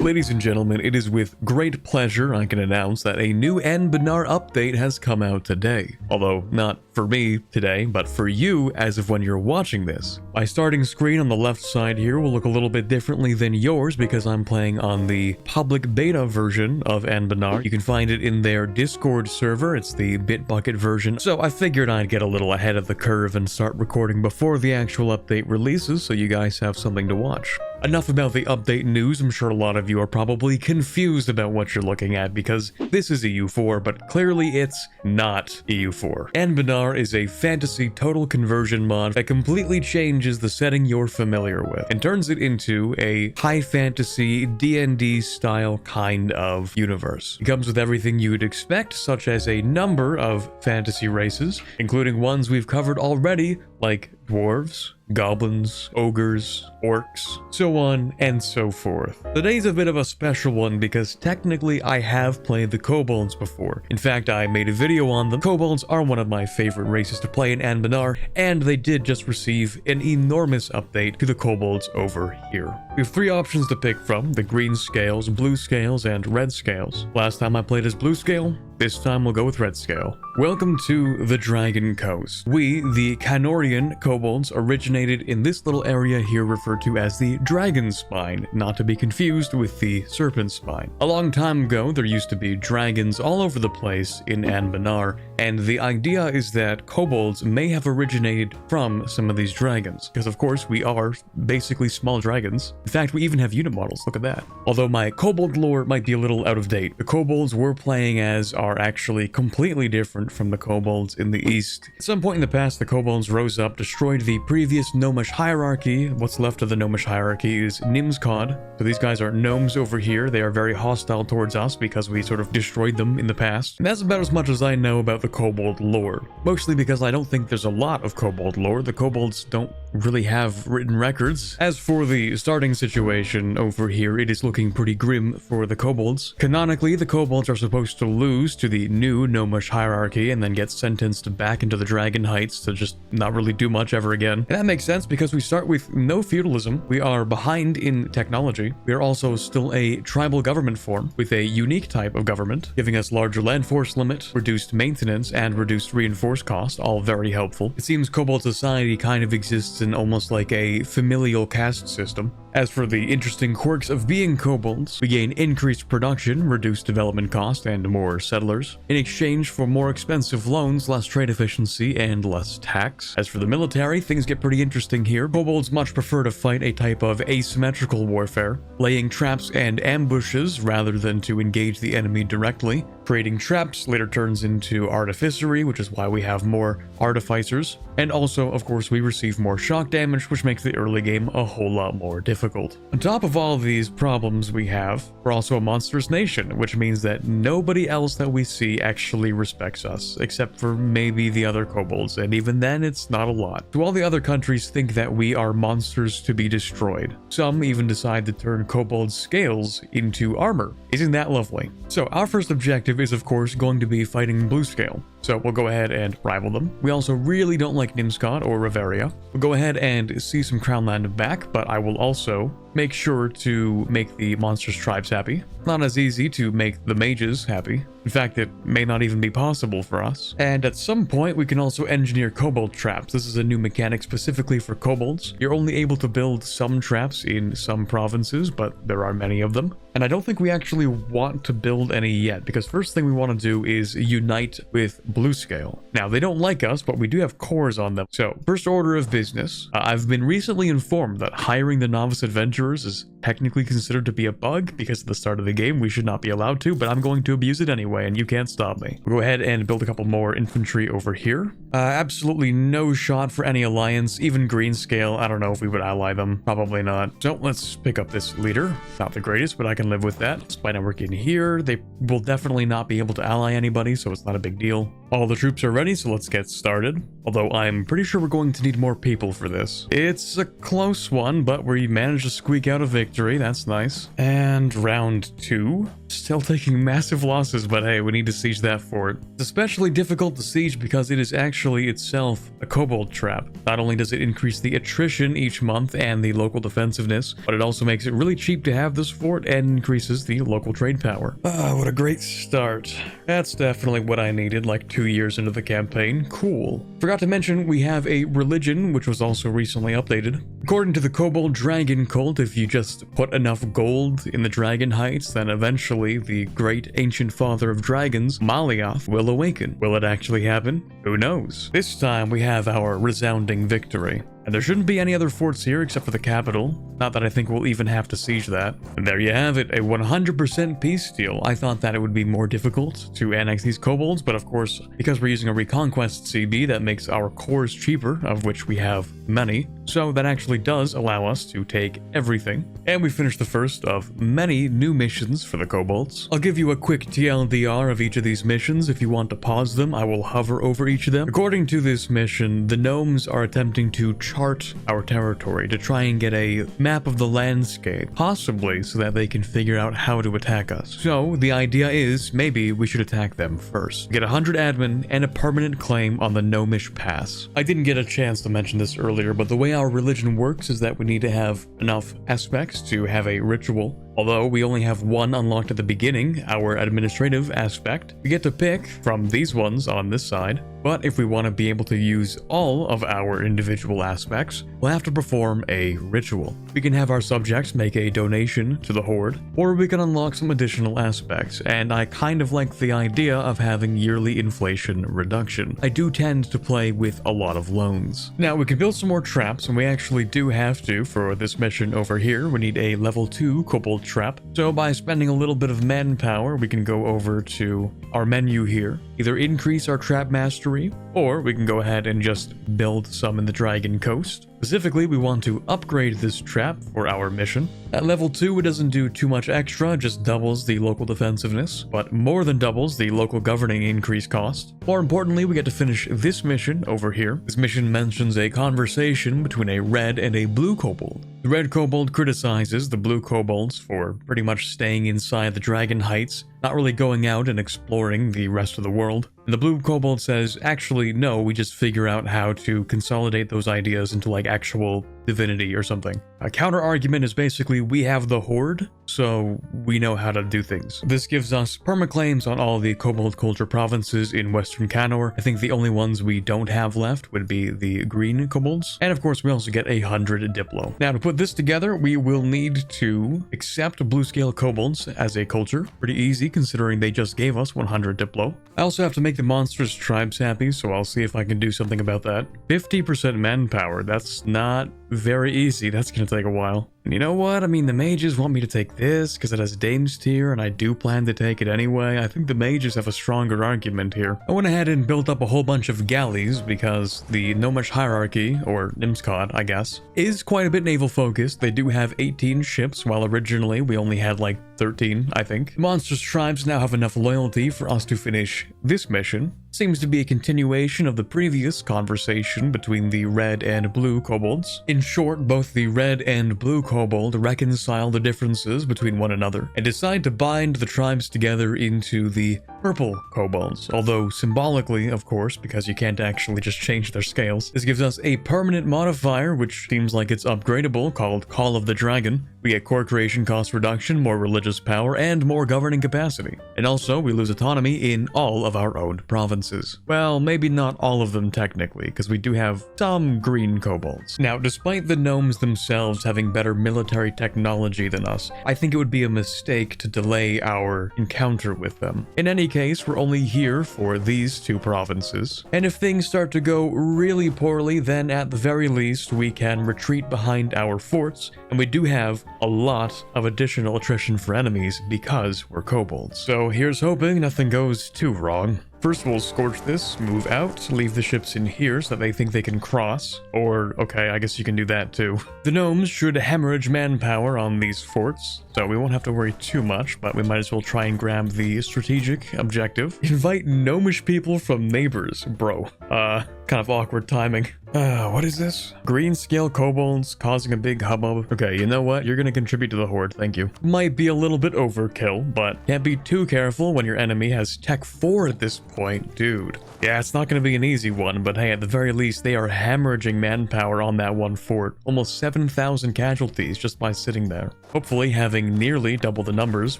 Ladies and gentlemen, it is with great pleasure I can announce that a new anbennar update has come out today. Although not for me today, but for you as of when you're watching this. My starting screen on the left side here will look a little bit differently than yours because I'm playing on the public beta version of anbennar. You can find it in their Discord server. It's the Bitbucket version. So I figured I'd get a little ahead of the curve and start recording before the actual update releases so you guys have something to watch. Enough about the update news. I'm sure a lot of you are probably confused about what you're looking at because this is EU4, but clearly it's not EU4. Anbennar is a fantasy total conversion mod that completely changes the setting you're familiar with and turns it into a high fantasy D&D style kind of universe. It comes with everything you'd expect, such as a number of fantasy races, including ones we've covered already, like dwarves, goblins, ogres, orcs, so on and so forth. Today's a bit of a special one because technically I have played the kobolds before. In fact, I made a video on them. Kobolds are one of my favorite races to play in anbennar, and they did just receive an enormous update to the kobolds over here. We have three options to pick from: the green scales, blue scales, and red scales. Last time I played as blue scale, this time we'll go with red scale. Welcome to the Dragon Coast. We, the Canorian kobolds, originated in this little area here referred to as the Dragon Spine, not to be confused with the Serpent Spine. A long time ago, there used to be dragons all over the place in anbennar, and the idea is that kobolds may have originated from some of these dragons, because of course we are basically small dragons. In fact, we even have unit models, look at that. Although my kobold lore might be a little out of date, the kobolds we're playing as are actually completely different from the kobolds in the east. At some point in the past, the kobolds rose up, destroyed the previous Gnomish hierarchy. What's left of the Gnomish hierarchy is Nimscod. So these guys are gnomes over here. They are very hostile towards us because we sort of destroyed them in the past. And that's about as much as I know about the kobold lore. Mostly because I don't think there's a lot of kobold lore. The kobolds don't really have written records. As for the starting situation over here, it is looking pretty grim for the kobolds. Canonically, the kobolds are supposed to lose to the new Gnomish hierarchy and then get sentenced back into the Dragon Heights to just not really do much ever again. And that makes sense because we start with no feudalism. We are behind in technology. We are also still a tribal government form with a unique type of government, giving us larger land force limit, reduced maintenance, and reduced reinforced cost, all very helpful. It seems kobold society kind of exists in almost like a familial caste system. As for the interesting quirks of being kobolds, we gain increased production, reduced development cost, and more settlers, in exchange for more expensive loans, less trade efficiency, and less tax. As for the military, things get pretty interesting here. Kobolds much prefer to fight a type of asymmetrical warfare, laying traps and ambushes rather than to engage the enemy directly. Creating traps later turns into artificery, which is why we have more artificers. And also, of course, we receive more shock damage, which makes the early game a whole lot more difficult. On top of all these problems we have, we're also a monstrous nation, which means that nobody else that we see actually respects us, except for maybe the other kobolds, and even then it's not a lot. So all the other countries think that we are monsters to be destroyed. Some even decide to turn kobold scales into armor. Isn't that lovely? So our first objective is of course going to be fighting blue scale. So we'll go ahead and rival them. We also really don't like Nimscod or Riveria. We'll go ahead and see some Crown Land back, but I will also make sure to make the monstrous tribes happy. Not as easy to make the mages happy. In fact, it may not even be possible for us. And at some point, we can also engineer kobold traps. This is a new mechanic specifically for kobolds. You're only able to build some traps in some provinces, but there are many of them. And I don't think we actually want to build any yet, because first thing we want to do is unite with blue scale. Now, they don't like us, but we do have cores on them. So, first order of business. I've been recently informed that hiring the novice adventurers is technically considered to be a bug because at the start of the game we should not be allowed to, but I'm going to abuse it anyway and you can't stop me. We'll go ahead and build a couple more infantry over here. Absolutely no shot for any alliance, even green scale. I don't know if we would ally them, probably not. So let's pick up this leader. Not the greatest, but I can live with that. Spy network in here. They will definitely not be able to ally anybody, so it's not a big deal. All the troops are ready, so let's get started. Although I'm pretty sure we're going to need more people for this. It's a close one, but we managed to squeak out a victory. That's nice. And round 2. Still taking massive losses, but hey, we need to siege that fort. It's especially difficult to siege because it is actually itself a kobold trap. Not only does it increase the attrition each month and the local defensiveness, but it also makes it really cheap to have this fort and increases the local trade power. Ah, what a great start. That's definitely what I needed like 2 years into the campaign. Cool. Forgot to mention we have a religion, which was also recently updated. According to the Kobold Dragon cult, if you just put enough gold in the Dragon Heights, then eventually the great ancient father of dragons, Malioth, will awaken. Will it actually happen? Who knows? This time we have our resounding victory. And there shouldn't be any other forts here except for the capital. Not that I think we'll even have to siege that. And there you have it, a 100% peace deal. I thought that it would be more difficult to annex these kobolds, but of course, because we're using a reconquest CB, that makes our cores cheaper, of which we have many. So that actually does allow us to take everything. And we finished the first of many new missions for the kobolds. I'll give you a quick TLDR of each of these missions. If you want to pause them, I will hover over each of them. According to this mission, the gnomes are attempting to chart our territory to try and get a map of the landscape, possibly so that they can figure out how to attack us. So the idea is maybe we should attack them first. Get 100 admin and a permanent claim on the Gnomish Pass. I didn't get a chance to mention this earlier, but the way our religion works is that we need to have enough aspects to have a ritual. Although we only have one unlocked at the beginning, our administrative aspect, we get to pick from these ones on this side. But if we want to be able to use all of our individual aspects, we'll have to perform a ritual. We can have our subjects make a donation to the Horde, or we can unlock some additional aspects, and I kind of like the idea of having yearly inflation reduction. I do tend to play with a lot of loans. Now we can build some more traps, and we actually do have to for this mission over here. We need a level 2 kobold trap. So by spending a little bit of manpower, we can go over to our menu here, either increase our trap mastery, or we can go ahead and just build some in the Dragon Coast. Specifically, we want to upgrade this trap for our mission. At level 2, it doesn't do too much extra, just doubles the local defensiveness, but more than doubles the local governing increase cost. More importantly, we get to finish this mission over here. This mission mentions a conversation between a red and a blue kobold. The red kobold criticizes the blue kobolds for pretty much staying inside the Dragon Heights, not really going out and exploring the rest of the world. And the blue kobold says, actually, no, we just figure out how to consolidate those ideas into like actual divinity or something. A counter argument is basically we have the Horde, so we know how to do things. This gives us permaclaims on all the kobold culture provinces in Western Canor. I think the only ones we don't have left would be the green kobolds. And of course, we also get 100 Diplo. Now to put this together, we will need to accept blue-scale kobolds as a culture. Pretty easy considering they just gave us 100 Diplo. I also have to make the monstrous tribes happy, so I'll see if I can do something about that. 50% manpower, that's not very easy. That's gonna take a while. And you know what? I mean, the mages want me to take this because it has Dame's tier, and I do plan to take it anyway. I think the mages have a stronger argument here. I went ahead and built up a whole bunch of galleys because the Gnomish hierarchy, or Nimscod, I guess, is quite a bit naval focused. They do have 18 ships, while originally we only had like 13, I think. The monstrous tribes now have enough loyalty for us to finish this mission. Seems to be a continuation of the previous conversation between the red and blue kobolds. In short, both the red and blue kobold reconcile the differences between one another and decide to bind the tribes together into the purple kobolds, although symbolically, of course, because you can't actually just change their scales. This gives us a permanent modifier, which seems like it's upgradable, called Call of the Dragon. We get core creation cost reduction, more religious power, and more governing capacity. And also, we lose autonomy in all of our own provinces. Well, maybe not all of them technically, because we do have some green kobolds. Now, despite the gnomes themselves having better military technology than us, I think it would be a mistake to delay our encounter with them. In any case, we're only here for these two provinces. And if things start to go really poorly, then at the very least, we can retreat behind our forts, and we do have a lot of additional attrition for enemies because we're kobolds. So here's hoping nothing goes too wrong. First, we'll scorch this, move out, leave the ships in here so that they think they can cross. Or, okay, I guess you can do that too. The gnomes should hemorrhage manpower on these forts, so we won't have to worry too much, but we might as well try and grab the strategic objective. Invite gnomish people from neighbors. Bro, kind of awkward timing. What is this? Redscale Kobolds causing a big hubbub. Okay, you know what? You're gonna contribute to the horde, thank you. Might be a little bit overkill, but can't be too careful when your enemy has Tech 4 at this point, dude. Yeah, it's not gonna be an easy one, but hey, at the very least, they are hemorrhaging manpower on that one fort. Almost 7,000 casualties just by sitting there. Hopefully, having nearly double the numbers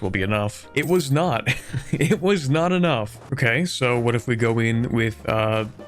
will be enough. It was not. It was not enough. Okay, so what if we go in with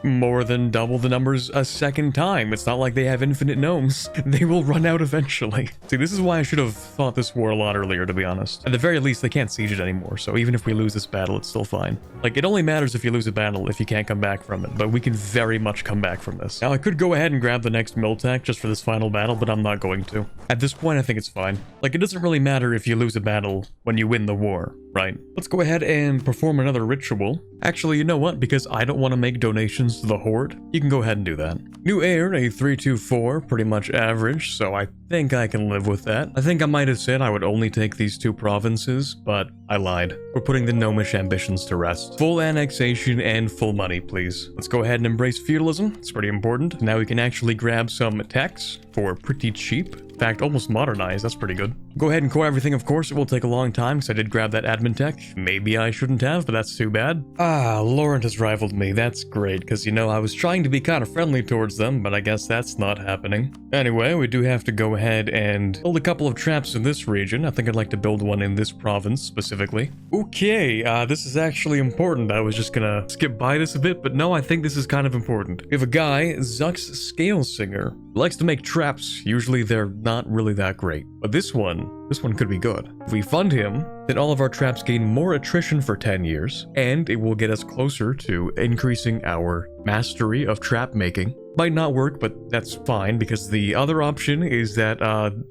more than double the numbers a second time? It's not like they have infinite gnomes. They will run out eventually. See, this is why I should have thought this war a lot earlier, to be honest. At the very least, they can't siege it anymore, so even if we lose this battle, it's still fine. Like, it only matters if you lose a battle if you can't come back from it, but we can very much come back from this. Now, I could go ahead and grab the next mill tech just for this final battle, but I'm not going to. At this point, I think it's fine. Like, it doesn't really matter if you lose a battle when you win the war, right? Let's go ahead and perform another ritual. Actually, you know what? Because I don't want to make donations to the horde, you can go ahead and do that. New heir, a 324, pretty much average, so I think I can live with that. I think I might have said I would only take these 2 provinces, but I lied. We're putting the gnomish ambitions to rest. Full annexation and full money, please. Let's go ahead and embrace feudalism. It's pretty important. Now we can actually grab some techs for pretty cheap. In fact, almost modernized. That's pretty good. Go ahead and core everything, of course. It will take a long time because I did grab that admin tech. Maybe I shouldn't have, but that's too bad. Laurent has rivaled me. That's great, because, you know, I was trying to be kind of friendly towards them, but I guess that's not happening. Anyway, we do have to go ahead and build a couple of traps in this region. I think I'd like to build one in this province, specifically. Okay, this is actually important. I was just gonna skip by this a bit, but no, I think this is kind of important. We have a guy, Zuck's Scale Singer, who likes to make traps. Usually they're not really that great, but this one could be good. If we fund him, then all of our traps gain more attrition for 10 years, and it will get us closer to increasing our mastery of trap making. Might not work, but that's fine, because the other option is that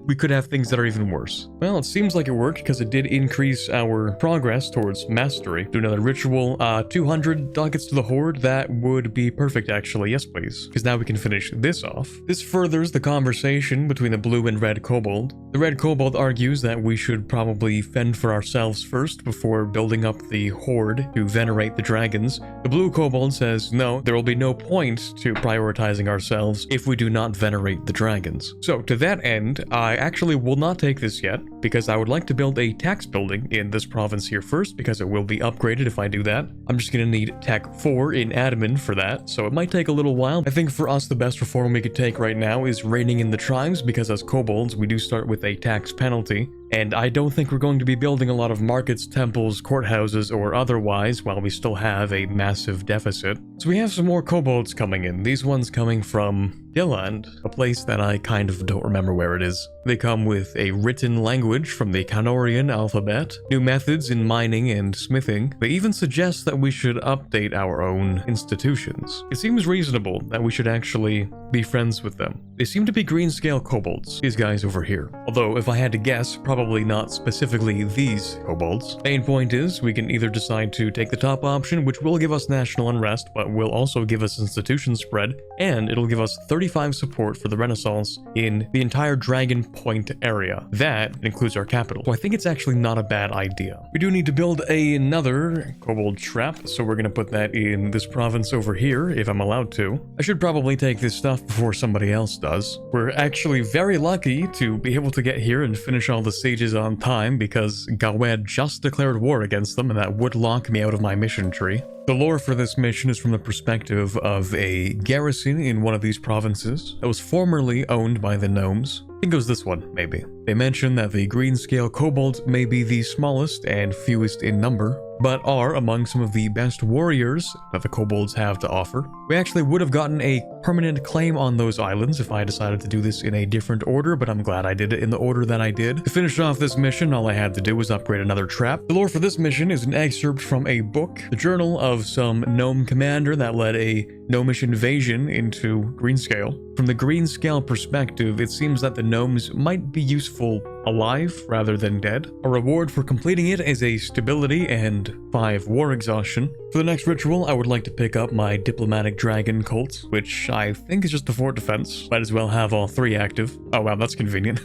we could have things that are even worse. Well, it seems like it worked, because it did increase our progress towards mastery. Do another ritual, 200 ducats to the horde. That would be perfect, actually. Yes, please. Because now we can finish this off. This furthers the conversation between the blue and red kobold. The red kobold argues that we should probably fend for ourselves first before building up the horde to venerate the dragons. The blue kobold says, no, there will be no point to prioritizing ourselves if we do not venerate the dragons. So to that end, I actually will not take this yet, because I would like to build a tax building in this province here first, because it will be upgraded if I do that. I'm just gonna need Tech 4 in admin for that, so it might take a little while. I think for us the best reform we could take right now is reining in the tribes, because as kobolds we do start with a tax penalty. And I don't think we're going to be building a lot of markets, temples, courthouses, or otherwise while we still have a massive deficit. So we have some more kobolds coming in. These ones coming from Gilland, a place that I kind of don't remember where it is. They come with a written language from the Canorian alphabet, new methods in mining and smithing. They even suggest that we should update our own institutions. It seems reasonable that we should actually be friends with them. They seem to be Redscale Kobolds, these guys over here. Although, if I had to guess, probably not specifically these kobolds. Main point is, we can either decide to take the top option, which will give us national unrest, but will also give us institution spread, and it'll give us 35 support for the Renaissance in the entire Dragon Point area. That includes our capital. So I think it's actually not a bad idea. We do need to build another kobold trap, so we're gonna put that in this province over here, if I'm allowed to. I should probably take this stuff before somebody else does. We're actually very lucky to be able to get here and finish all the sieges on time, because Gawed just declared war against them, and that would lock me out of my mission tree. The lore for this mission is from the perspective of a garrison in one of these provinces that was formerly owned by the gnomes. I think it was this one, maybe. They mention that the Redscale Kobolds may be the smallest and fewest in number, but are among some of the best warriors that the kobolds have to offer. We actually would have gotten a permanent claim on those islands if I decided to do this in a different order, but I'm glad I did it in the order that I did. To finish off this mission, all I had to do was upgrade another trap. The lore for this mission is an excerpt from a book, the journal of some gnome commander that led a gnomish invasion into Redscale. From the Redscale perspective, it seems that the gnomes might be useful alive rather than dead. A reward for completing it is a stability and 5 war exhaustion. For the next ritual, I would like to pick up my diplomatic dragon cult, which I think is just a fort defense. Might as well have all 3 active. Oh wow, that's convenient.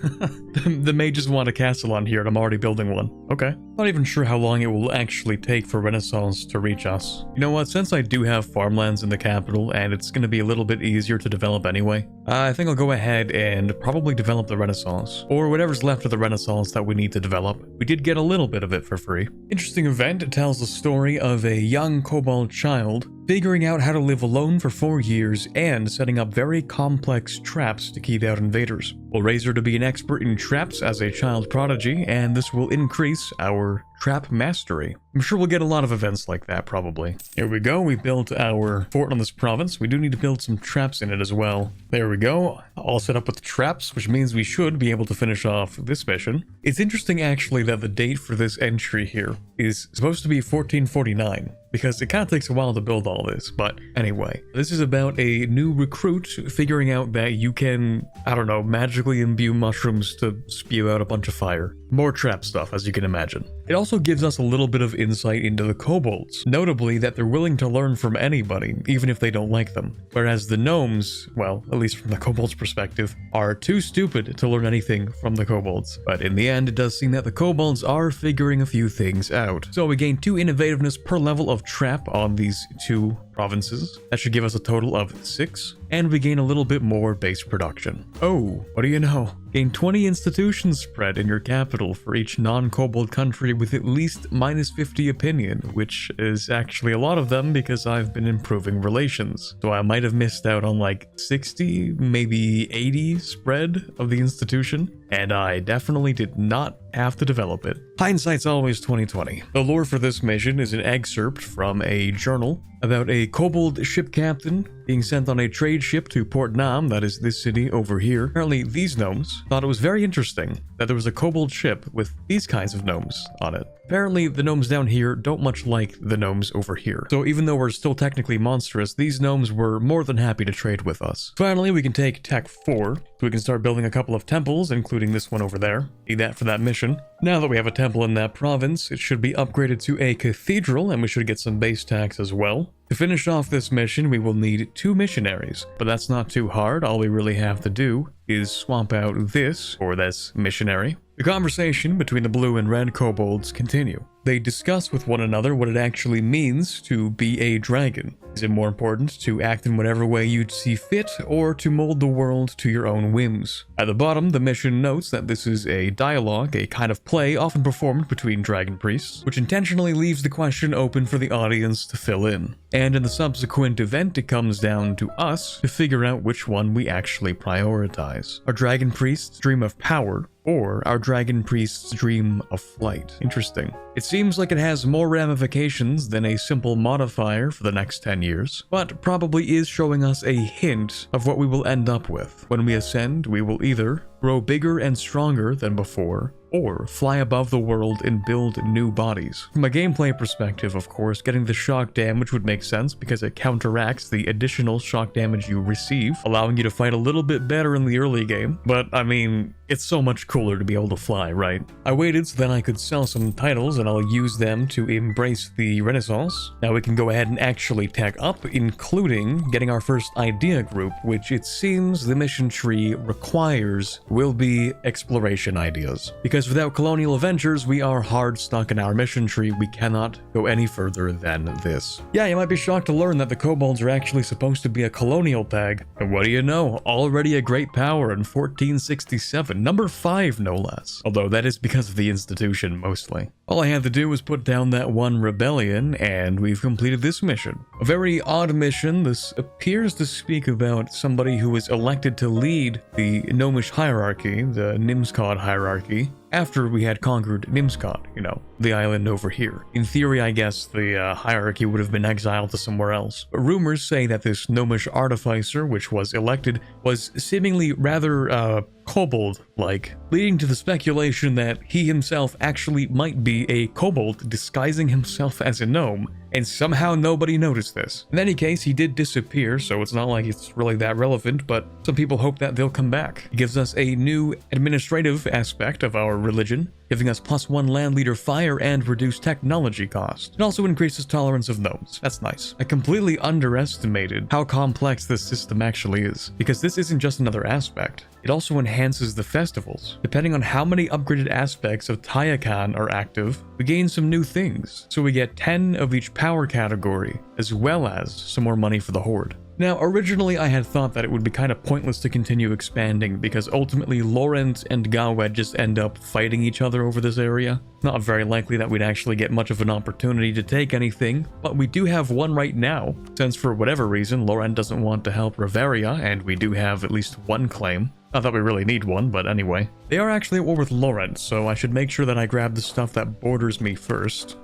The mages want a castle on here and I'm already building one. Okay. Not even sure how long it will actually take for Renaissance to reach us. You know what, since I do have farmlands in the capital and it's going to be a little bit easier to develop anyway, I think I'll go ahead and probably develop the Renaissance, or whatever's left of the Renaissance that we need to develop. We did get a little bit of it for free. Interesting event. It tells the story of a young kobold child figuring out how to live alone for 4 years and setting up very complex traps to keep out invaders. We'll raise her to be an expert in traps as a child prodigy, and this will increase our trap mastery. I'm sure we'll get a lot of events like that, probably. Here we go, we built our fort on this province. We do need to build some traps in it as well. There we go, all set up with the traps, which means we should be able to finish off this mission. It's interesting actually that the date for this entry here is supposed to be 1449. Because it kind of takes a while to build all this, but anyway. This is about a new recruit figuring out that you can, I don't know, magically imbue mushrooms to spew out a bunch of fire. More trap stuff, as you can imagine. It also gives us a little bit of insight into the kobolds, notably that they're willing to learn from anybody, even if they don't like them. Whereas the gnomes, well, at least from the kobolds' perspective, are too stupid to learn anything from the kobolds. But in the end, it does seem that the kobolds are figuring a few things out. So we gain 2 innovativeness per level of trap on these 2 provinces. That should give us a total of 6, and we gain a little bit more base production. Oh, what do you know? Gain 20 institutions spread in your capital for each non-kobold country with at least -50 opinion, which is actually a lot of them because I've been improving relations. So I might have missed out on like 60, maybe 80 spread of the institution, and I definitely did not have to develop it. Hindsight's always 2020. The lore for this mission is an excerpt from a journal about a kobold ship captain being sent on a trade ship to Port Nam, that is this city over here. Apparently these gnomes thought it was very interesting that there was a kobold ship with these kinds of gnomes on it. Apparently the gnomes down here don't much like the gnomes over here. So even though we're still technically monstrous, these gnomes were more than happy to trade with us. Finally, we can take Tech 4, so we can start building a couple of temples, including this one over there. Need that for that mission. Now that we have a temple in that province, it should be upgraded to a cathedral, and we should get some base tax as well. To finish off this mission, we will need 2 missionaries, but that's not too hard. All we really have to do is swap out this for this missionary. The conversation between the blue and red kobolds continue. They discuss with one another what it actually means to be a dragon. Is it more important to act in whatever way you'd see fit, or to mold the world to your own whims? At the bottom, the mission notes that this is a dialogue, a kind of play often performed between dragon priests, which intentionally leaves the question open for the audience to fill in. And in the subsequent event, it comes down to us to figure out which one we actually prioritize. Our dragon priests dream of power, or our dragon priests dream of flight. Interesting. It seems like it has more ramifications than a simple modifier for the next 10 years, but probably is showing us a hint of what we will end up with. When we ascend, we will either grow bigger and stronger than before, or fly above the world and build new bodies. From a gameplay perspective, of course, getting the shock damage would make sense because it counteracts the additional shock damage you receive, allowing you to fight a little bit better in the early game. But I mean, it's so much cooler to be able to fly, right? I waited so then I could sell some titles and I'll use them to embrace the Renaissance. Now we can go ahead and actually tech up, including getting our first idea group, which it seems the mission tree requires will be exploration ideas. Because without colonial adventures, we are hard stuck in our mission tree. We cannot go any further than this. Yeah, you might be shocked to learn that the kobolds are actually supposed to be a colonial tag. And what do you know? Already a great power in 1467, number 5 no less. Although that is because of the institution mostly. All I had to do was put down that one rebellion, and we've completed this mission. A very odd mission. This appears to speak about somebody who was elected to lead the Gnomish hierarchy, the Nimskod hierarchy, after we had conquered Nimscott, you know, the island over here. In theory, I guess the hierarchy would have been exiled to somewhere else. But rumors say that this Gnomish artificer, which was elected, was seemingly rather kobold-like, leading to the speculation that he himself actually might be a kobold disguising himself as a gnome, and somehow nobody noticed this. In any case, he did disappear, so it's not like it's really that relevant, but some people hope that they'll come back. It gives us a new administrative aspect of our religion, giving us +1 land leader fire and reduced technology cost. It also increases tolerance of gnomes. That's nice. I completely underestimated how complex this system actually is, because this isn't just another aspect. It also enhances the festivals. Depending on how many upgraded aspects of Tayakan are active, we gain some new things. So we get 10 of each power category, as well as some more money for the Horde. Now, originally I had thought that it would be kind of pointless to continue expanding because ultimately Laurent and Gawed just end up fighting each other over this area. Not very likely that we'd actually get much of an opportunity to take anything, but we do have one right now, since for whatever reason Laurent doesn't want to help Reveria, and we do have at least one claim. Not that we really need one, but anyway. They are actually at war with Laurent, so I should make sure that I grab the stuff that borders me first.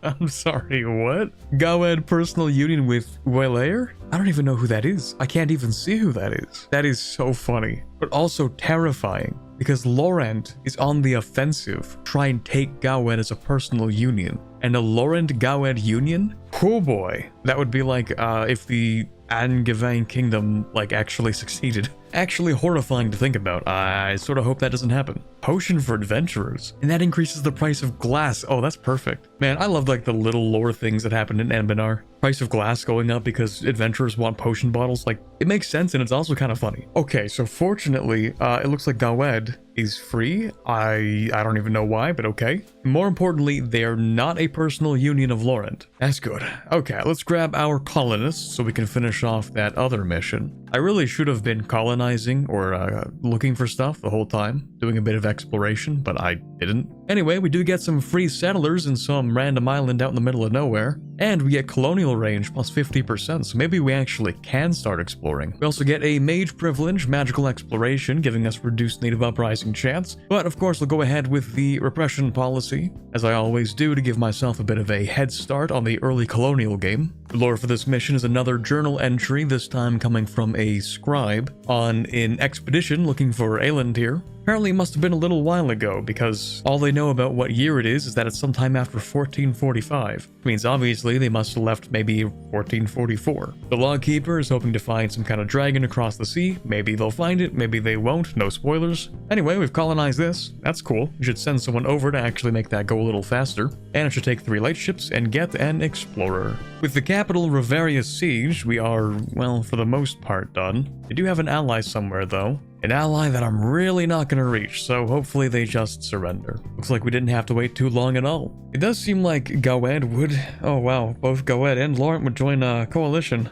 I'm sorry, what? Gawed personal union with Welair? I don't even know who that is. I can't even see who that is. That is so funny, but also terrifying, because Laurent is on the offensive, try and take Gawed as a personal union. And a Laurent-Gawed union? Oh boy. That would be like if the Angevin kingdom actually succeeded. Actually horrifying to think about. I sort of hope that doesn't happen. Potion for adventurers. And that increases the price of glass. Oh, that's perfect. Man, I love the little lore things that happen in Anbennar. Price of glass going up because adventurers want potion bottles. It makes sense and it's also kind of funny. Okay, so fortunately, it looks like Gawed is free. I don't even know why, but okay. More importantly, they're not a personal union of Laurent. That's good. Okay, let's grab our colonists so we can finish off that other mission. I really should have been colonizing or looking for stuff the whole time, doing a bit of exploration, but I didn't. Anyway, we do get some free settlers in some random island out in the middle of nowhere, and we get colonial range plus 50%, so maybe we actually can start exploring. We also get a mage privilege, magical exploration, giving us reduced native uprising chance, but of course we'll go ahead with the repression policy, as I always do to give myself a bit of a head start on the early colonial game. The lore for this mission is another journal entry, this time coming from a scribe on an expedition looking for Elandir. Apparently it must have been a little while ago, because all they know about what year it is that it's sometime after 1445. It means obviously they must have left maybe 1444. The logkeeper is hoping to find some kind of dragon across the sea. Maybe they'll find it, maybe they won't, no spoilers. Anyway, we've colonized this. That's cool. We should send someone over to actually make that go a little faster. And it should take 3 lightships and get an explorer. With the capital Reveria siege, we are, well, for the most part done. They do have an ally somewhere though. An ally that I'm really not gonna reach, so hopefully they just surrender. Looks like we didn't have to wait too long at all. It does seem like Gawed would... Oh wow, both Gawed and Laurent would join a coalition.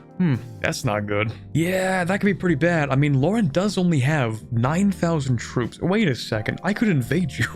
That's not good. Yeah, that could be pretty bad. I mean, Laurent does only have 9,000 troops. Wait a second, I could invade you.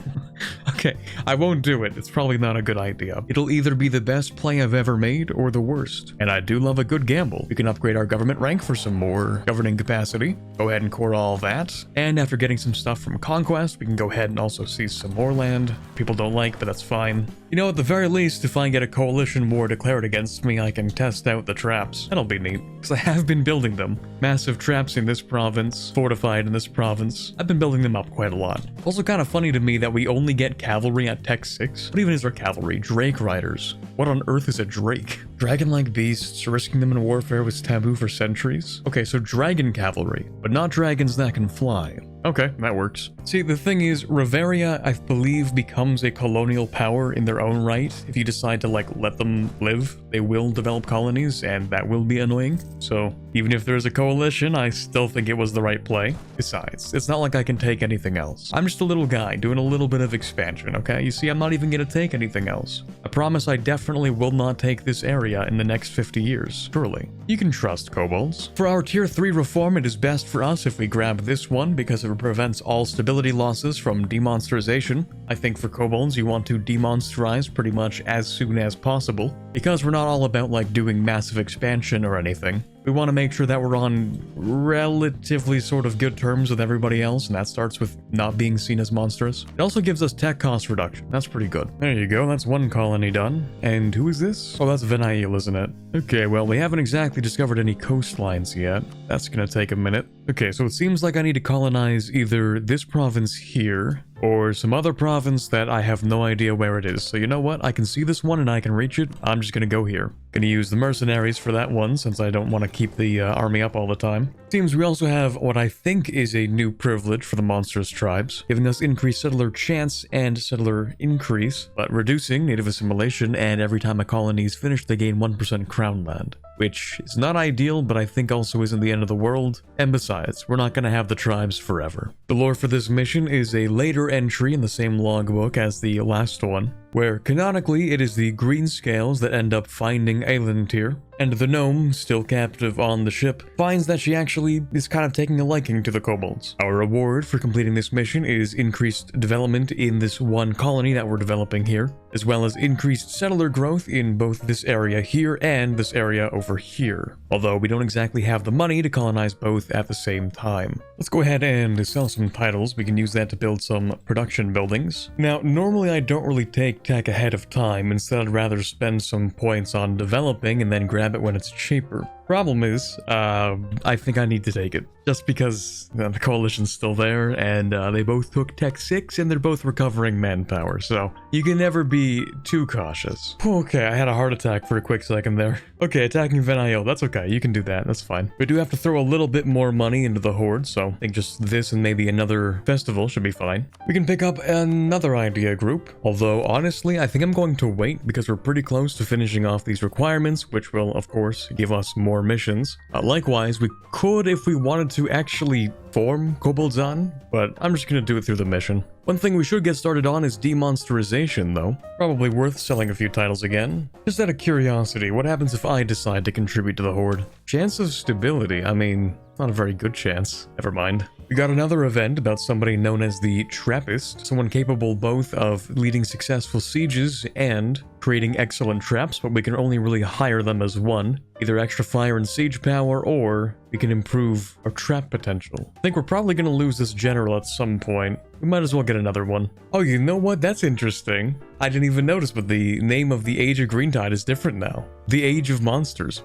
Okay, I won't do it. It's probably not a good idea. It'll either be the best play I've ever made or the worst. And I do love a good gamble. We can upgrade our government rank for some more governing capacity. Go ahead and core all that. And after getting some stuff from Conquest, we can go ahead and also seize some more land. People don't like, but that's fine. You know, at the very least, if I get a coalition war declared against me, I can test out the traps. That'll be neat, because I have been building them. Massive traps in this province, fortified in this province. I've been building them up quite a lot. Also kind of funny to me that we only get cavalry at Tech 6. What even is our cavalry? Drake riders. What on earth is a drake? Dragon-like beasts, risking them in warfare was taboo for centuries. Okay, so dragon cavalry, but not dragons that can fly. Okay, that works. See, the thing is, Reveria, I believe, becomes a colonial power in their own right. If you decide to, let them live, they will develop colonies, and that will be annoying. So, even if there's a coalition, I still think it was the right play. Besides, it's not like I can take anything else. I'm just a little guy doing a little bit of expansion, okay? You see, I'm not even gonna take anything else. I promise I definitely will not take this area in the next 50 years, surely. You can trust kobolds. For our tier 3 reform, it is best for us if we grab this one, because it prevents all stability losses from demonsterization. I think for kobolds, you want to demonsterize pretty much as soon as possible, because we're not all about doing massive expansion or anything. We want to make sure that we're on relatively sort of good terms with everybody else, and that starts with not being seen as monstrous. It also gives us tech cost reduction. That's pretty good. There you go. That's one colony done. And who is this? Oh, that's Venail, isn't it? Okay, well, we haven't exactly discovered any coastlines yet. That's gonna take a minute. Okay, so it seems like I need to colonize either this province here or some other province that I have no idea where it is. So you know what? I can see this one and I can reach it. I'm just gonna go here. Gonna use the mercenaries for that one since I don't want to keep the army up all the time. Seems we also have what I think is a new privilege for the monstrous tribes, giving us increased settler chance and settler increase, but reducing native assimilation, and every time a colony is finished they gain 1% crown land. Which is not ideal, but I think also isn't the end of the world. And besides, we're not going to have the tribes forever. The lore for this mission is a later entry in the same logbook as the last one, where canonically it is the green scales that end up finding Eiluntir, and the gnome, still captive on the ship, finds that she actually is kind of taking a liking to the kobolds. Our reward for completing this mission is increased development in this one colony that we're developing here, as well as increased settler growth in both this area here and this area over here. Although we don't exactly have the money to colonize both at the same time. Let's go ahead and sell some titles. We can use that to build some production buildings. Now, normally I don't really take tech ahead of time. Instead, I'd rather spend some points on developing and then grab it when it's cheaper. Problem is, I think I need to take it. Just because the coalition's still there, and they both took Tech 6, and they're both recovering manpower, so you can never be too cautious. Okay, I had a heart attack for a quick second there. Okay, attacking Venail, that's okay, you can do that, that's fine. We do have to throw a little bit more money into the horde, so I think just this and maybe another festival should be fine. We can pick up another idea group, although honestly, I think I'm going to wait because we're pretty close to finishing off these requirements, which will, of course, give us more missions. Likewise, we could, if we wanted to, actually form Kobildzan, but I'm just gonna do it through the mission. One thing we should get started on is demonsterization, though. Probably worth selling a few titles again. Just out of curiosity, what happens if I decide to contribute to the horde? Chance of stability, I mean, not a very good chance. Never mind. We got another event about somebody known as the Trappist, someone capable both of leading successful sieges and creating excellent traps, but we can only really hire them as one. Either extra fire and siege power, or we can improve our trap potential. I think we're probably going to lose this general at some point. We might as well get another one. Oh, you know what? That's interesting. I didn't even notice, but the name of the Age of Greentide is different now. The Age of Monsters.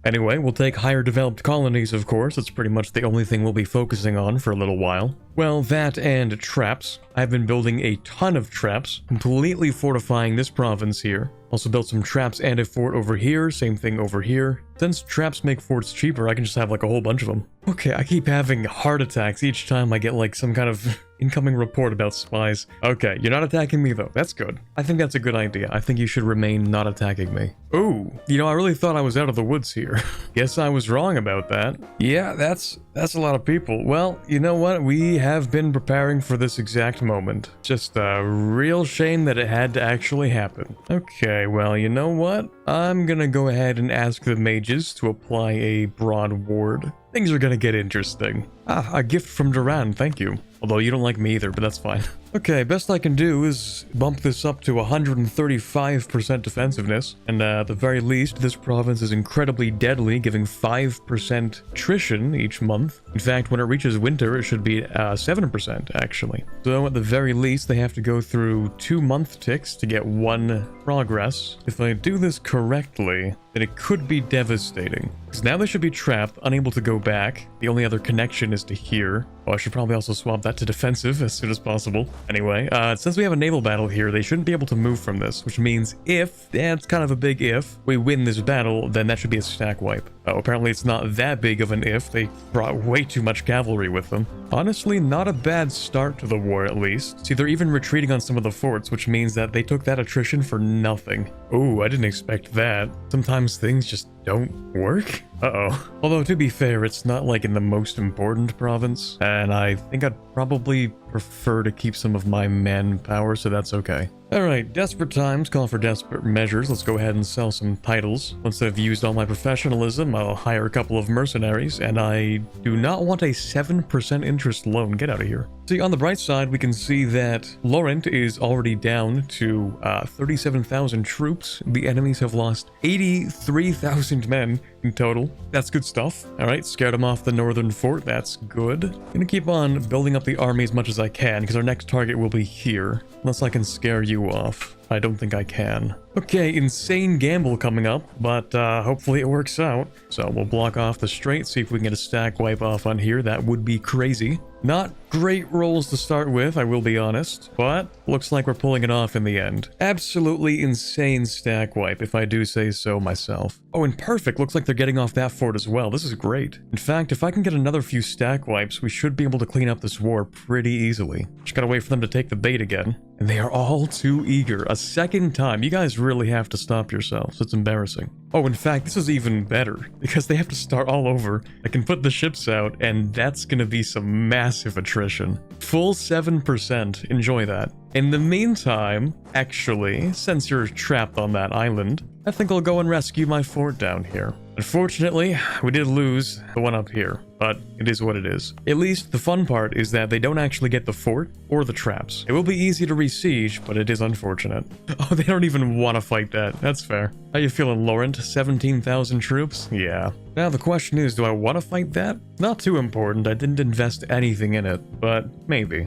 Anyway, we'll take higher developed colonies, of course. It's pretty much the only thing we'll be focusing on for a little while. Well, that and traps. I've been building a ton of traps, completely fortifying this province here. Also built some traps and a fort over here, same thing over here. Since traps make forts cheaper, I can just have like a whole bunch of them. Okay, I keep having heart attacks each time I get like some kind of incoming report about spies. Okay, you're not attacking me though. That's good. I think that's a good idea. I think you should remain not attacking me. Ooh, you know, I really thought I was out of the woods here. Guess I was wrong about that. Yeah, that's a lot of people. Well, you know what? We have been preparing for this exact moment. Just a real shame that it had to actually happen. Okay, well, you know what? I'm gonna go ahead and ask the mages to apply a broad ward. Things are gonna get interesting. Ah, a gift from Duran, thank you. Although you don't like me either, but that's fine. Okay, best I can do is bump this up to 135% defensiveness, and at the very least, this province is incredibly deadly, giving 5% attrition each month. In fact, when it reaches winter, it should be 7%, actually. So at the very least, they have to go through 2 month ticks to get 1 progress. If I do this correctly, then it could be devastating. Because now they should be trapped, unable to go back. The only other connection is to here. Oh, I should probably also swap that to defensive as soon as possible. Anyway, since we have a naval battle here, they shouldn't be able to move from this, which means if, it's kind of a big if, we win this battle, then that should be a stack wipe. Oh, apparently it's not that big of an if. They brought way too much cavalry with them. Honestly, not a bad start to the war, at least. See, they're even retreating on some of the forts, which means that they took that attrition for nothing. Ooh, I didn't expect that. Sometimes things just don't work? Uh-oh. Although, to be fair, it's not like in the most important province, and I think I'd probably prefer to keep some of my manpower, so that's okay. Alright, desperate times call for desperate measures. Let's go ahead and sell some titles. Once I've used all my professionalism, I'll hire a couple of mercenaries, and I do not want a 7% interest loan. Get out of here. See, on the bright side, we can see that Laurent is already down to 37,000 troops. The enemies have lost 83,000 2,000 men in total. That's good stuff. All right, scared them off the northern fort. That's good. Gonna keep on building up the army as much as I can because our next target will be here. Unless I can scare you off. I don't think I can. Okay, insane gamble coming up, but hopefully it works out. So we'll block off the strait, see if we can get a stack wipe off on here. That would be crazy. Not great rolls to start with, I will be honest, but looks like we're pulling it off in the end. Absolutely insane stack wipe, if I do say so myself. Oh, and perfect, looks like they're getting off that fort as well. This is great. In fact, if I can get another few stack wipes, we should be able to clean up this war pretty easily. Just gotta wait for them to take the bait again. And they are all too eager. A second time. You guys really have to stop yourselves. It's embarrassing. Oh, in fact, this is even better because they have to start all over. I can put the ships out and that's gonna be some massive attrition. Full 7%. Enjoy that. In the meantime, actually, since you're trapped on that island, I think I'll go and rescue my fort down here. Unfortunately, we did lose the one up here, but it is what it is. At least the fun part is that they don't actually get the fort or the traps. It will be easy to re-siege, but it is unfortunate. Oh, they don't even want to fight that. That's fair. How you feeling, Laurent? 17,000 troops? Yeah. Now the question is, do I want to fight that? Not too important. I didn't invest anything in it, but maybe.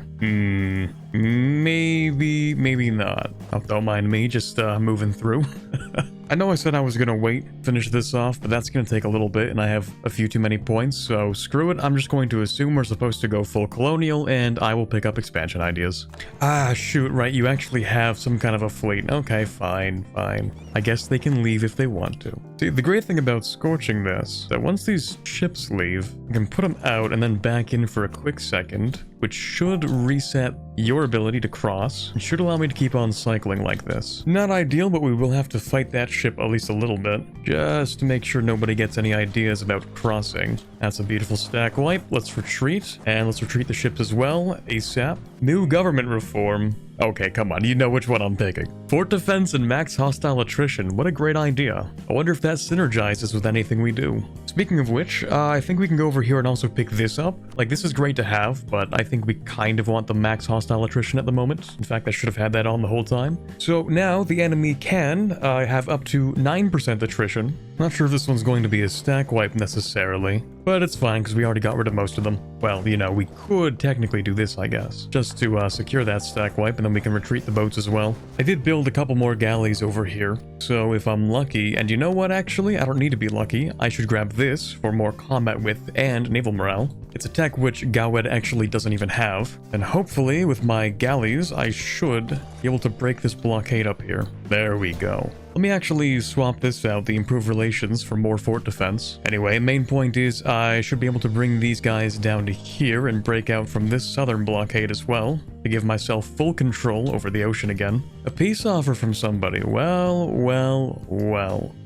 Maybe not. Oh, don't mind me, just moving through. I know I said I was gonna wait, finish this off, but that's gonna take a little bit and I have a few too many points, so screw it. I'm just going to assume we're supposed to go full colonial and I will pick up expansion ideas. Ah, shoot, right, you actually have some kind of a fleet. Okay, fine. I guess they can leave if they want to. See, the great thing about scorching this, that once these ships leave, you can put them out and then back in for a quick second, which should reset your ability to cross and should allow me to keep on cycling like this. Not ideal, but we will have to fight that ship at least a little bit, just to make sure nobody gets any ideas about crossing. That's a beautiful stack wipe. Let's retreat, and let's retreat the ships as well, ASAP. New government reform. Okay, come on, you know which one I'm picking. Fort defense and max hostile attrition. What a great idea. I wonder if that synergizes with anything we do. Speaking of which, I think we can go over here and also pick this up. Like, this is great to have, but I think we kind of want the max hostile attrition at the moment. In fact, I should have had that on the whole time. So now the enemy can have up to 9% attrition. Not sure if this one's going to be a stack wipe necessarily, but it's fine because we already got rid of most of them. Well, you know, we could technically do this, I guess, just to secure that stack wipe, and then we can retreat the boats as well. I did build a couple more galleys over here, so if I'm lucky, and you know what, actually, I don't need to be lucky, I should grab this for more combat width and naval morale. It's a tech which Gawed actually doesn't even have, and hopefully with my galleys, I should be able to break this blockade up here. There we go. Let me actually swap this out, the improved relations, for more fort defense. Anyway, main point is I should be able to bring these guys down to here and break out from this southern blockade as well, to give myself full control over the ocean again. A peace offer from somebody. Well.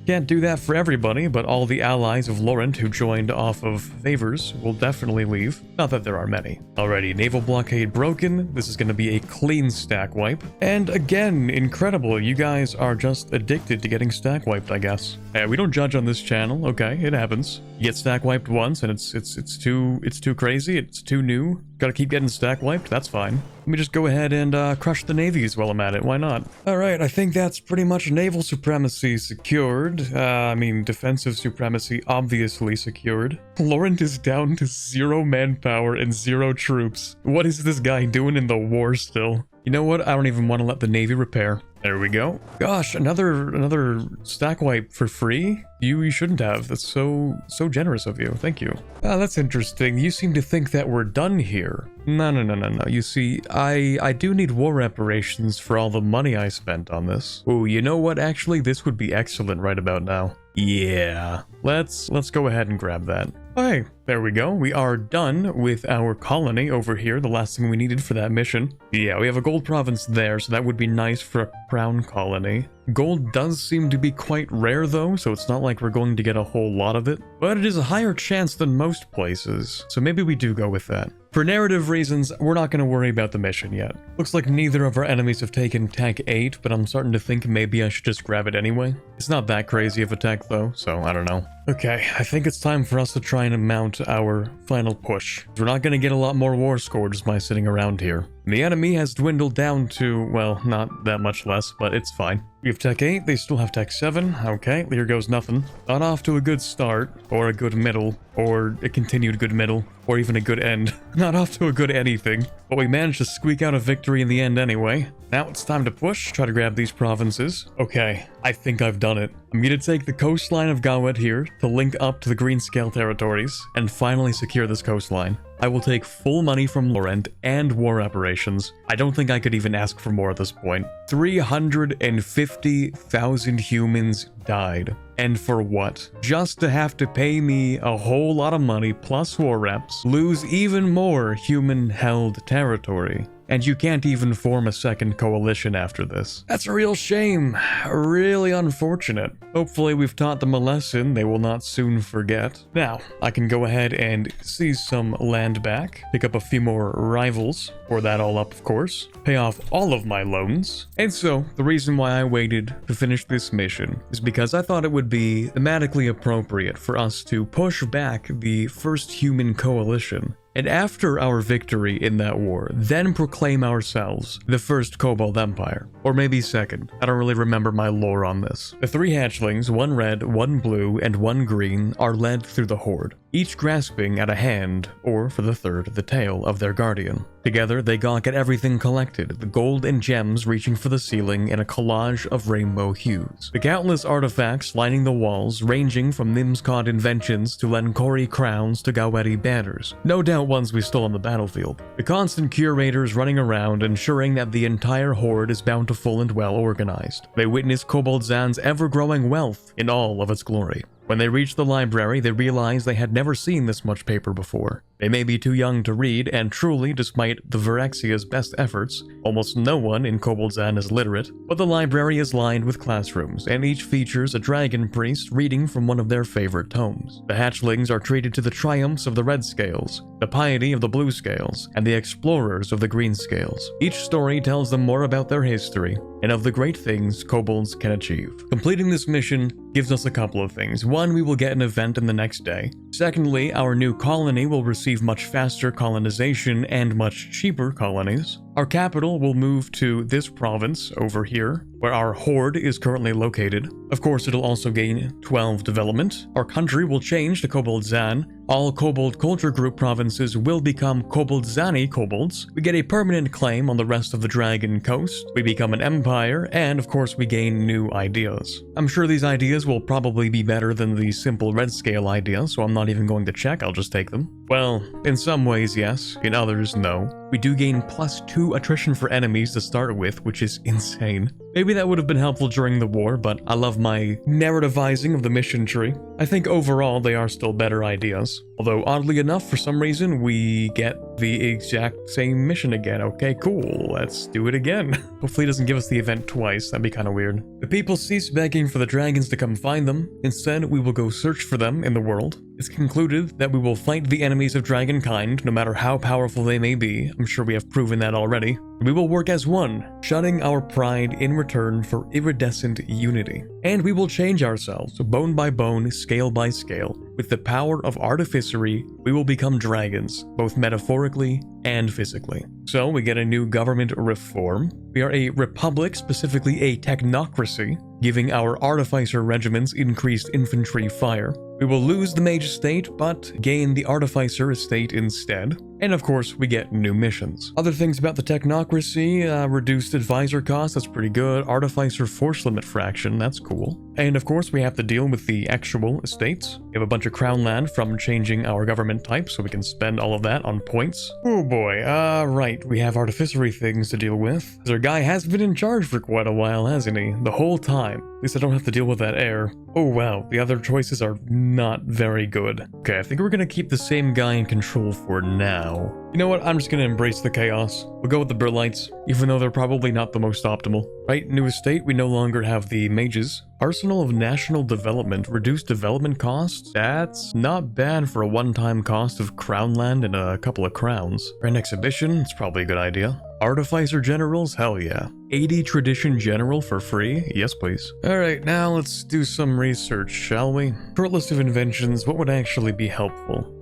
Can't do that for everybody, but all the allies of Laurent who joined off of favors will definitely leave. Not that there are many. Alrighty, naval blockade broken. This is going to be a clean stack wipe. And again, incredible. You guys are just addicted to getting stack wiped, I guess. We don't judge on this channel. Okay, it happens. You get stack wiped once and it's too crazy. It's too new. Gotta keep getting stack wiped. That's fine. Let me just go ahead and crush the navies while I'm at it. Why not? Alright, I think that's pretty much naval supremacy secured. I mean, defensive supremacy obviously secured. Laurent is down to 0 manpower and 0 troops. What is this guy doing in the war still? You know what? I don't even want to let the Navy repair. There we go. Gosh, another stack wipe for free? You shouldn't have. That's so generous of you. Thank you. That's interesting. You seem to think that we're done here. No. You see, I do need war reparations for all the money I spent on this. Oh, you know what? Actually, this would be excellent right about now. Yeah. Let's go ahead and grab that. Hey, there we go. We are done with our colony over here, the last thing we needed for that mission. Yeah, we have a gold province there, so that would be nice for a crown colony. Gold does seem to be quite rare though, so it's not like we're going to get a whole lot of it. But it is a higher chance than most places, so maybe we do go with that. For narrative reasons, we're not going to worry about the mission yet. Looks like neither of our enemies have taken Tech 8, but I'm starting to think maybe I should just grab it anyway. It's not that crazy of a tech though, so I don't know. Okay, I think it's time for us to try and mount our final push. We're not going to get a lot more war score just by sitting around here. The enemy has dwindled down to, well, not that much less, but it's fine. We have Tech 8, they still have Tech 7. Okay, here goes nothing. Not off to a good start, or a good middle, or a continued good middle, or even a good end. Not off to a good anything, but we managed to squeak out a victory in the end anyway. Now it's time to push, try to grab these provinces. Okay, I think I've done it. I'm gonna take the coastline of Gawet here to link up to the Greenscale territories and finally secure this coastline. I will take full money from Laurent and war reparations. I don't think I could even ask for more at this point. 350,000 humans died. And for what? Just to have to pay me a whole lot of money plus war reps, lose even more human-held territory. And you can't even form a second coalition after this. That's a real shame. Really unfortunate. Hopefully we've taught them a lesson they will not soon forget. Now, I can go ahead and seize some land back, pick up a few more rivals, pour that all up of course, pay off all of my loans. And so, the reason why I waited to finish this mission is because I thought it would be thematically appropriate for us to push back the first human coalition. And after our victory in that war, then proclaim ourselves the first Kobold Empire. Or maybe second. I don't really remember my lore on this. The 3 hatchlings, 1 red, 1 blue, and 1 green, are led through the horde, each grasping at a hand, or for the third, the tail of their guardian. Together, they gawk at everything collected, the gold and gems reaching for the ceiling in a collage of rainbow hues. The countless artifacts lining the walls, ranging from Nimscod inventions to Lenkori crowns to Gaweti banners. No doubt ones we stole on the battlefield. The constant curators running around, ensuring that the entire horde is bountiful and well organized. They witness Kobildzan's ever-growing wealth in all of its glory. When they reach the library, they realize they had never seen this much paper before. They may be too young to read, and truly, despite the Virexia's best efforts, almost no one in Kobildzan is literate, but the library is lined with classrooms, and each features a dragon priest reading from one of their favorite tomes. The hatchlings are treated to the triumphs of the Redscales, the piety of the Bluescales, and the explorers of the Greenscales. Each story tells them more about their history, and of the great things kobolds can achieve. Completing this mission gives us a couple of things. One, we will get an event in the next day. Secondly, our new colony will receive much faster colonization and much cheaper colonies. Our capital will move to this province over here, where our horde is currently located. Of course, it'll also gain 12 development. Our country will change to Kobildzan. All Kobold Culture Group provinces will become Kobildzani kobolds. We get a permanent claim on the rest of the Dragon Coast. We become an empire, and of course we gain new ideas. I'm sure these ideas will probably be better than the simple Redscale ideas, so I'm not even going to check, I'll just take them. Well, in some ways yes, in others no. We do gain +2 attrition for enemies to start with, which is insane. Maybe that would have been helpful during the war, but I love my narrativizing of the mission tree. I think overall they are still better ideas. Although oddly enough, for some reason, we get the exact same mission again. Okay, cool, let's do it again. Hopefully it doesn't give us the event twice, that'd be kind of weird. The people cease begging for the dragons to come find them. Instead, we will go search for them in the world. It's concluded that we will fight the enemies of dragonkind, no matter how powerful they may be. I'm sure we have proven that already. We will work as one, shutting our pride in return for iridescent unity. And we will change ourselves, bone by bone, scale by scale. With the power of artificery, we will become dragons, both metaphorically and physically. So we get a new government reform. We are a republic, specifically a technocracy, giving our artificer regiments increased infantry fire. We will lose the mage estate, but gain the artificer estate instead. And of course, we get new missions. Other things about the technocracy, reduced advisor cost, that's pretty good. Artificer force limit fraction, that's cool. And of course, we have to deal with the actual estates. We have a bunch of crown land from changing our government type, so we can spend all of that on points. Oh boy, right, we have artificery things to deal with. Our guy has been in charge for quite a while, hasn't he? The whole time. time. At least I don't have to deal with that air. Oh wow, the other choices are not very good. Okay, I think we're gonna keep the same guy in control for now. You know what, I'm just gonna embrace the chaos. We'll go with the Burlites, even though they're probably not the most optimal. Right, new estate, we no longer have the mages. Arsenal of National Development, reduced development costs? That's not bad for a one-time cost of crown land and a couple of crowns. Grand Exhibition, it's probably a good idea. Artificer Generals? Hell yeah. 80 Tradition General for free? Yes, please. Alright, now let's do some research, shall we? Short list of inventions, what would actually be helpful?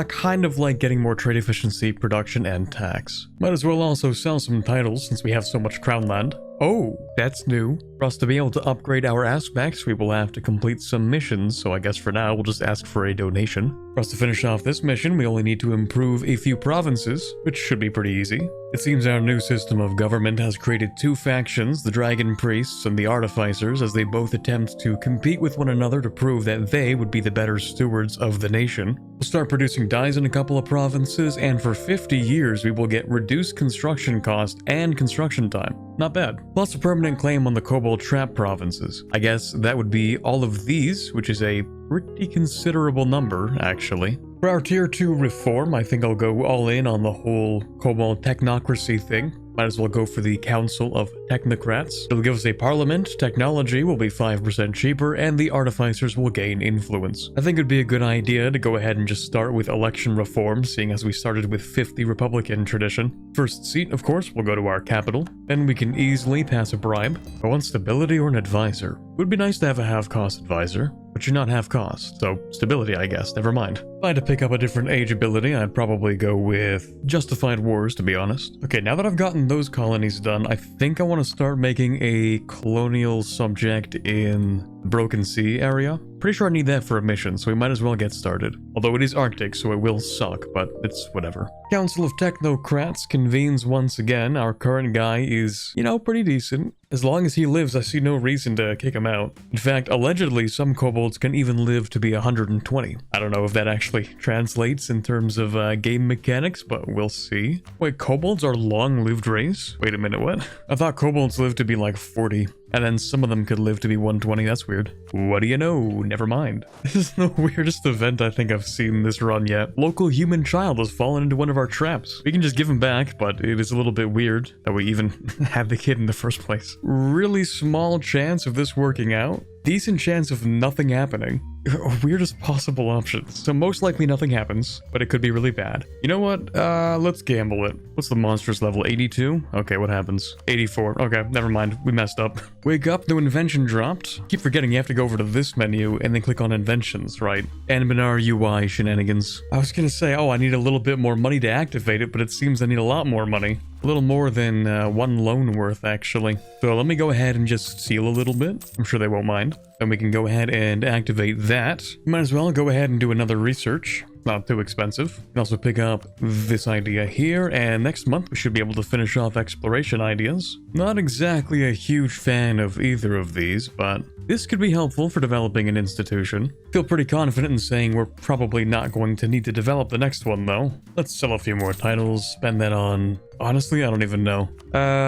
Kind of like getting more trade efficiency, production, and tax. Might as well also sell some titles since we have so much crown land. Oh, that's new. For us to be able to upgrade our aspects, we will have to complete some missions, so I guess for now we'll just ask for a donation. For us to finish off this mission, we only need to improve a few provinces, which should be pretty easy. It seems our new system of government has created two factions, the Dragon Priests and the Artificers, as they both attempt to compete with one another to prove that they would be the better stewards of the nation. We'll start producing dyes in a couple of provinces, and for 50 years we will get reduced construction cost and construction time. Not bad. Plus a permanent claim on the Kobold Trap provinces. I guess that would be all of these, which is a pretty considerable number, actually. For our tier 2 reform, I think I'll go all in on the whole Kobold technocracy thing. Might as well go for the Council of Technocrats. It'll give us a parliament, technology will be 5% cheaper, and the artificers will gain influence. I think it'd be a good idea to go ahead and just start with election reform, seeing as we started with 50 Republican tradition. First seat, of course, will go to our capital. Then we can easily pass a bribe. I want stability or an advisor. It would be nice to have a half-cost advisor, but you're not half-cost, so stability, I guess, never mind. If I had to pick up a different age ability, I'd probably go with Justified Wars, to be honest. Okay, now that I've gotten those colonies done, I think I want to start making a colonial subject in the Broken Sea area. Pretty sure I need that for a mission, so we might as well get started. Although it is Arctic, so it will suck, but it's whatever. Council of Technocrats convenes once again. Our current guy is, you know, pretty decent. As long as he lives, I see no reason to kick him out. In fact, allegedly, some kobolds can even live to be 120. I don't know if that actually translates in terms of game mechanics, but we'll see. Wait, kobolds are long-lived race? Wait a minute, what? I thought kobolds lived to be like 40. And then some of them could live to be 120, that's weird. What do you know? Never mind. This is the weirdest event I think I've seen this run yet. Local human child has fallen into one of our traps. We can just give him back, but it is a little bit weird that we even had the kid in the first place. Really small chance of this working out. Decent chance of nothing happening. Weirdest possible options. So most likely nothing happens, but it could be really bad. You know what? Let's gamble it. What's the monsters level? 82? Okay, what happens? 84. Okay, never mind. We messed up. Wake up, no invention dropped. Keep forgetting you have to go over to this menu and then click on inventions, right? Anbennar UI shenanigans. I was gonna say, oh, I need a little bit more money to activate it, but it seems I need a lot more money. A little more than one loan worth, actually. So let me go ahead and just seal a little bit. I'm sure they won't mind. Then we can go ahead and activate that. Might as well go ahead and do another research. Not too expensive. You can also pick up this idea here, and next month we should be able to finish off exploration ideas. Not exactly a huge fan of either of these, but this could be helpful for developing an institution. Feel pretty confident in saying we're probably not going to need to develop the next one, though. Let's sell a few more titles, spend that on... Honestly, I don't even know.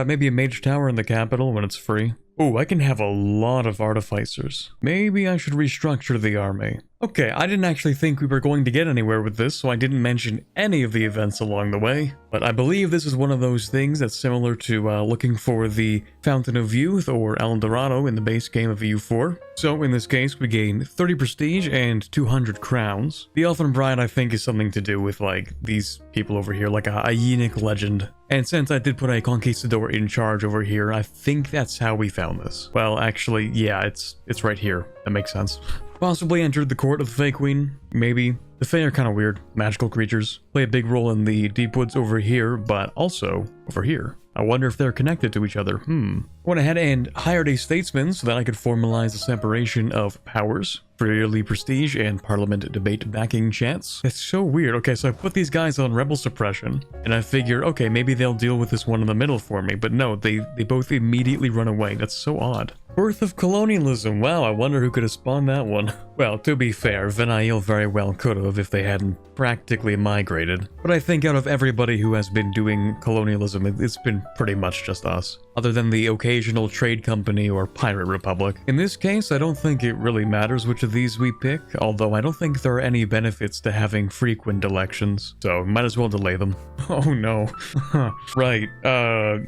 Maybe a mage tower in the capital when it's free. Oh, I can have a lot of artificers. Maybe I should restructure the army. Okay, I didn't actually think we were going to get anywhere with this, so I didn't mention any of the events along the way. But I believe this is one of those things that's similar to looking for the Fountain of Youth or El Dorado in the base game of EU4. So in this case, we gain 30 prestige and 200 crowns. The Elfin Bride, I think, is something to do with like these people over here, like a Yenic legend. And since I did put a conquistador in charge over here, I think that's how we found this. Well, actually, yeah, it's right here. That makes sense. Possibly entered the court of the Fae Queen, maybe. The Fae are kind of weird, magical creatures. Play a big role in the deep woods over here, but also over here. I wonder if they're connected to each other. Went ahead and hired a statesman so that I could formalize the separation of powers for yearly prestige and parliament debate backing chance. It's so weird. Okay, so I put these guys on rebel suppression, and I figure, okay, maybe they'll deal with this one in the middle for me, but no, they both immediately run away. That's so odd. Birth of colonialism. Wow, I wonder who could have spawned that one. Well, to be fair, Venail very well could have if they hadn't practically migrated. But I think out of everybody who has been doing colonialism, it's been pretty much just us. other than the occasional trade company or pirate republic. In this case, I don't think it really matters which of these we pick, although I don't think there are any benefits to having frequent elections, so might as well delay them. Oh no. Right,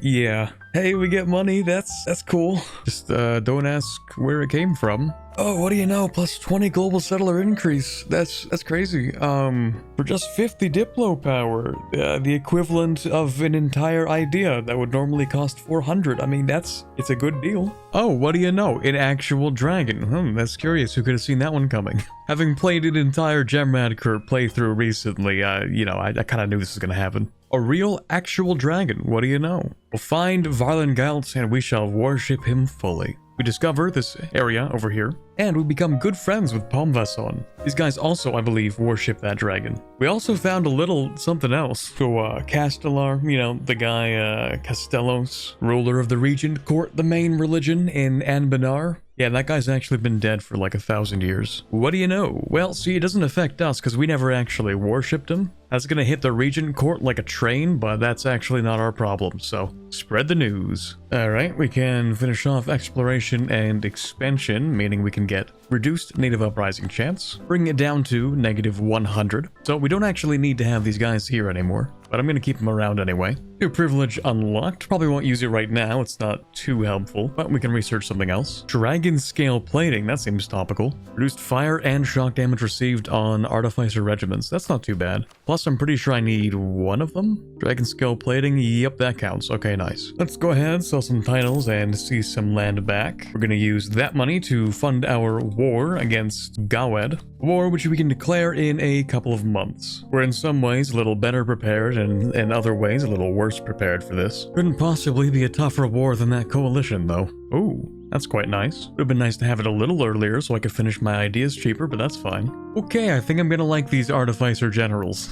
yeah. Hey, we get money, that's cool. Just, don't ask where it came from. Oh, what do you know, plus 20 global settler increase. That's crazy. For just 50 Diplo power, the equivalent of an entire idea that would normally cost 400. I mean, it's a good deal. Oh, what do you know, an actual dragon. That's curious, who could have seen that one coming? Having played an entire Gemradker playthrough recently, you know, I kind of knew this was gonna happen. A real, actual dragon, what do you know? We'll find Varlengalt and we shall worship him fully. We discover this area over here, and we become good friends with Palmvason. These guys also, I believe, worship that dragon. We also found a little something else. So, Castellar, you know, the guy, Castellos, ruler of the Regent Court, the main religion in Anbennar. Yeah, that guy's actually been dead for like 1,000 years. What do you know? Well, see, it doesn't affect us because we never actually worshipped him. That's gonna hit the Regent Court like a train, but that's actually not our problem, so spread the news. Alright, we can finish off exploration and expansion, meaning we can get reduced native uprising chance, bring it down to -100. So we don't actually need to have these guys here anymore, but I'm gonna keep them around anyway. New privilege unlocked. Probably won't use it right now, it's not too helpful, but we can research something else. Dragon scale plating, that seems topical. Reduced fire and shock damage received on artificer regiments, that's not too bad. Plus I'm pretty sure I need one of them. Dragon scale plating, yep, that counts. Okay, nice. Let's go ahead, sell some titles and see some land back. We're gonna use that money to fund our war against Gawed. War which we can declare in a couple of months. We're in some ways a little better prepared and in other ways a little worse prepared for this. Couldn't possibly be a tougher war than that coalition though. Ooh. That's quite nice. Would have been nice to have it a little earlier so I could finish my ideas cheaper, but that's fine. Okay, I think I'm gonna like these Artificer Generals.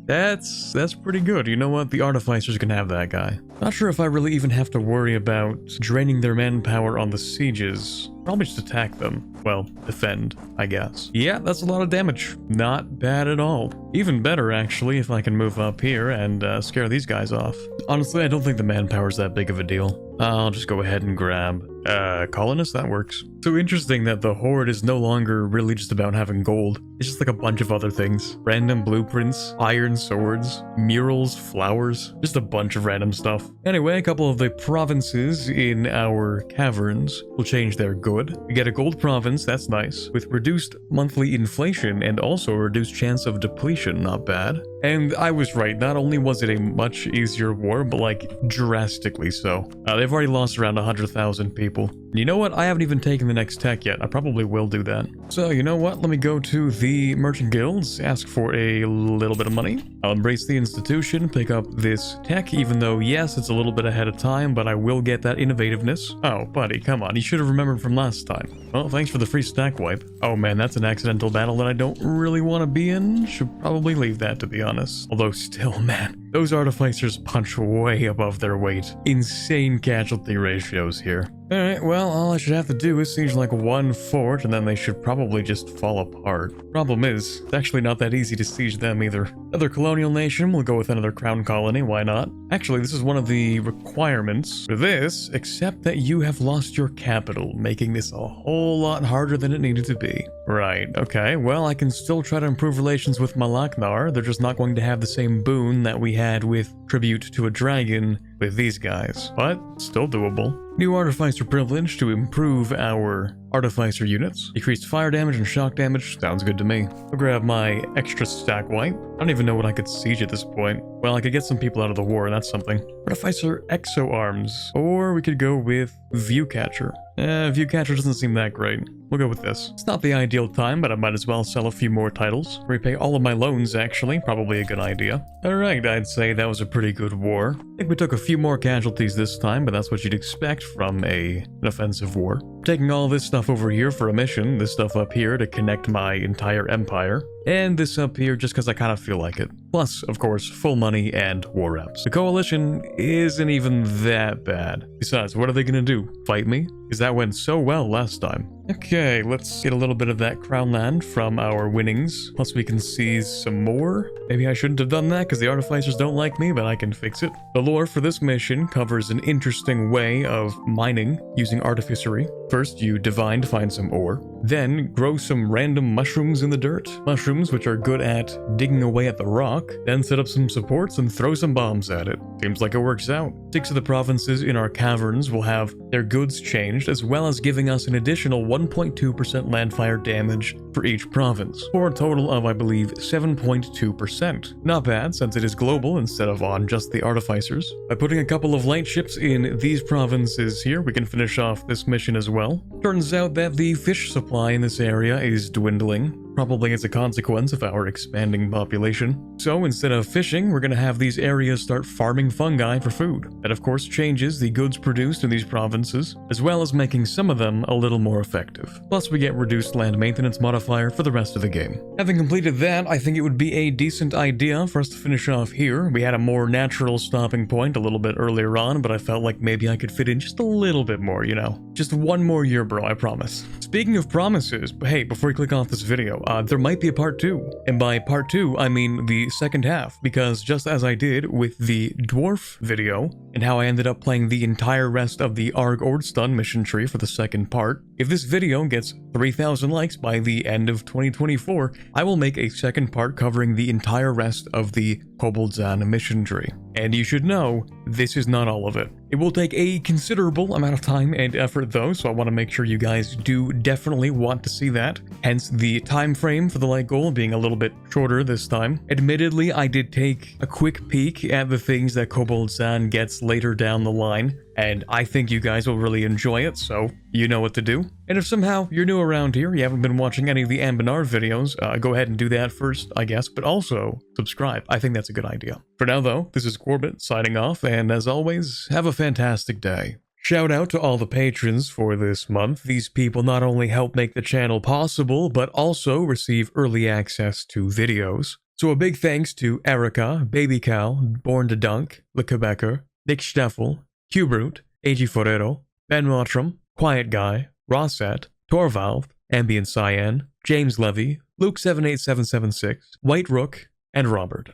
That's pretty good. You know what? The Artificers can have that guy. Not sure if I really even have to worry about draining their manpower on the sieges. Probably just attack them. Well, defend, I guess. Yeah, that's a lot of damage. Not bad at all. Even better, actually, if I can move up here and scare these guys off. Honestly, I don't think the manpower's that big of a deal. I'll just go ahead and grab colonists, that works. So interesting that the Horde is no longer really just about having gold. It's just like a bunch of other things. Random blueprints, iron swords, murals, flowers, just a bunch of random stuff. Anyway, a couple of the provinces in our caverns will change their good. We get a gold province, that's nice, with reduced monthly inflation and also a reduced chance of depletion, not bad. And I was right, not only was it a much easier war, but like drastically so. They've already lost around 100,000 people. You know what? I haven't even taken the next tech yet. I probably will do that. So, you know what? Let me go to the merchant guilds, ask for a little bit of money. I'll embrace the institution, pick up this tech, even though, yes, it's a little bit ahead of time, but I will get that innovativeness. Oh, buddy, come on. You should have remembered from last time. Well, thanks for the free stack wipe. Oh man, that's an accidental battle that I don't really want to be in. Should probably leave that, to be honest. Although still, man, those artificers punch way above their weight. Insane casualty ratios here. Alright, well, all I should have to do is siege like one fort, and then they should probably just fall apart. Problem is, it's actually not that easy to siege them either. Another colonial nation will go with another crown colony, why not? Actually, this is one of the requirements for this, except that you have lost your capital, making this a whole lot harder than it needed to be. Right, okay, well, I can still try to improve relations with Malaknar. They're just not going to have the same boon that we had with tribute to a dragon with these guys, but still doable. New artificer privilege to improve our artificer units. Decreased fire damage and shock damage, sounds good to me. I'll grab my extra stack wipe. I don't even know what I could siege at this point. Well, I could get some people out of the war, that's something. Artificer exo arms, or we could go with Viewcatcher. Viewcatcher doesn't seem that great. We'll go with this. It's not the ideal time, but I might as well sell a few more titles. Repay all of my loans, actually. Probably a good idea. Alright, I'd say that was a pretty good war. I think we took a few more casualties this time, but that's what you'd expect from an offensive war. Taking all this stuff over here for a mission, this stuff up here to connect my entire empire. and this up here just because I kind of feel like it. Plus, of course, full money and war reps. The coalition isn't even that bad. Besides, what are they gonna do? Fight me? Because that went so well last time. Okay, let's get a little bit of that crown land from our winnings. Plus we can seize some more. Maybe I shouldn't have done that because the artificers don't like me, but I can fix it. The lore for this mission covers an interesting way of mining using artificery. First, you divine to find some ore. Then, grow some random mushrooms in the dirt. Mushrooms which are good at digging away at the rock. Then set up some supports and throw some bombs at it. Seems like it works out. 6 of the provinces in our caverns will have their goods changed, as well as giving us an additional 1.2% landfire damage for each province, for a total of, I believe, 7.2%. Not bad, since it is global instead of on just the artificers. By putting a couple of light ships in these provinces here, we can finish off this mission as well. Turns out that the fish supply in this area is dwindling, probably as a consequence of our expanding population. So instead of fishing, we're going to have these areas start farming fungi for food. That of course changes the goods produced in these provinces, as well as making some of them a little more effective. Plus we get reduced land maintenance modifier for the rest of the game. Having completed that, I think it would be a decent idea for us to finish off here. We had a more natural stopping point a little bit earlier on, but I felt like maybe I could fit in just a little bit more, you know. Just one more year, bro, I promise. Speaking of promises, hey, before you click off this video, there might be a part 2. And by part 2, I mean the second half, because just as I did with the dwarf video, and how I ended up playing the entire rest of the Arg Ordstun mission tree for the second part, if this video gets 3,000 likes by the end of 2024, I will make a second part covering the entire rest of the Kobildzan mission tree. And you should know, this is not all of it. It will take a considerable amount of time and effort though, so I want to make sure you guys do definitely want to see that. Hence the time frame for the like goal being a little bit shorter this time. Admittedly, I did take a quick peek at the things that Kobildzan gets later down the line, and I think you guys will really enjoy it, so you know what to do. And if somehow you're new around here, you haven't been watching any of the anbennar videos, go ahead and do that first, I guess, but also subscribe. I think that's a good idea. For now though, this is Corbett signing off, and as always, have a fantastic day. Shout out to all the patrons for this month. These people not only help make the channel possible, but also receive early access to videos. So a big thanks to Erica, Baby Cow, Born to Dunk, Le Quebecer, Nick Steffel, Qbrute, AG Forero, Ben Mottram, Quiet Guy, Rosset, Torvald, Ambient Cyan, James Levy, Luke78776, White Rook, and Robert.